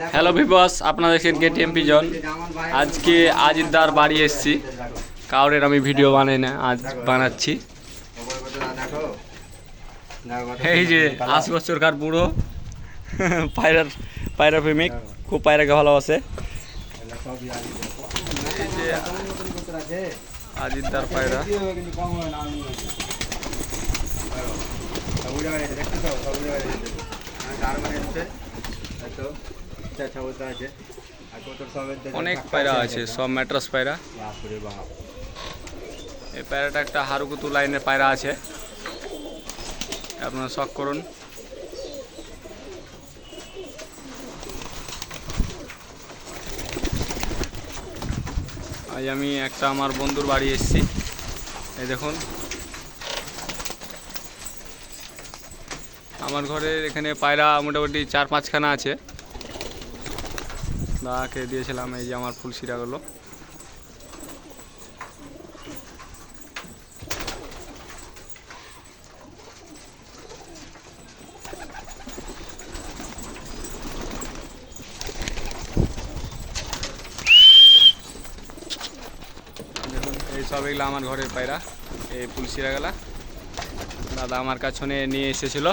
Hello viewers, আপনারা দেখছেন KTM pigeon. আজকে আজিদদার বাড়ি এসেছি। কাউরের আমি ভিডিও বানাই না, আজ বানাচ্ছি। এই যে ৮০ বছরকার বুড়ো পায়রা প্রেমিক, খুব পায়রাকে ভালোবাসে। এই যে আজিদদার পায়রা। অনেক পায়রা আছে, সব ম্যাট্রাস পায়রা। এই পায়রাটা একটা হারুকুতু লাইনের পায়রা আছে, আপনারা শখ করুন। আজ আমি একটা আমার বন্ধুর বাড়ি এসেছি। এই দেখুন, আমার ঘরের এখানে পায়রা মোটামুটি ৪-৫খানা আছে। দাদাকে দিয়েছিলাম। এই যে আমার ফুলশিরাগুলো। দেখুন, এই সব এগুলো আমার ঘরের পায়রা। এই ফুলশিরাগুলা দাদা আমার কাছে নিয়ে এসেছিল।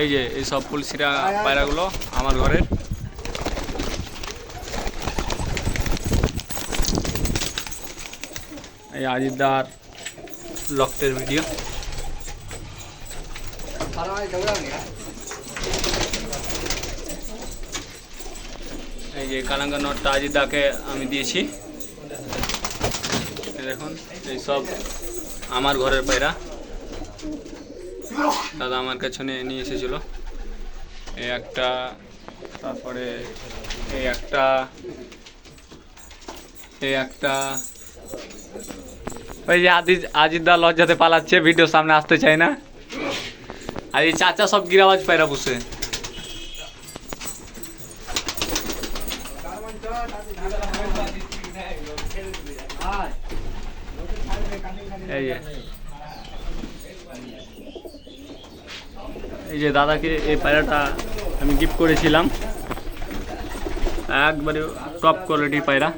এই যে এই সব ফুলশিরা পায়রাগুলো আমার ঘরের। এই আজিদদার লকটের ভিডিও। এই যে কালাঙ্গা নটটা আজিদদাকে আমি দিয়েছি। দেখুন, এই সব আমার ঘরের পায়রা, দাদা আমার কাছে নিয়ে এসেছিল। এই একটা, তারপরে এই একটা, ওই যে আজিদদা লজ্জাতে পালাচ্ছে, ভিডিও সামনে আসতে চায় না। আর এই চাচা সব গিরাবাজ পায়রা বসে। এই যে দাদাকে এই পায়রাটা আমি গিফট করেছিলাম। একবারে টপ কোয়ালিটির পায়রা।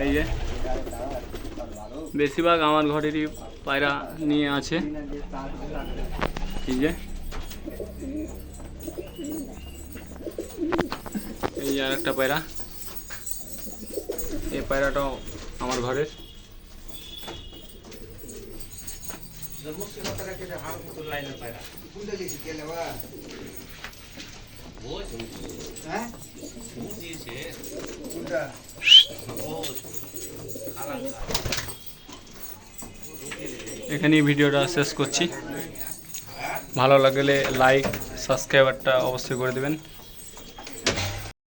এই যে বেশিরভাগ আমার ঘরেরই পায়রা নিয়ে আছে। এই যে এই আর একটা পায়রা, এই পায়রাটাও আমার ঘরের। এখানেই ভিডিওটা শেষ করছি। ভালো লাগলে লাইক সাবস্ক্রাইবারটা অবশ্যই করে দেবেন।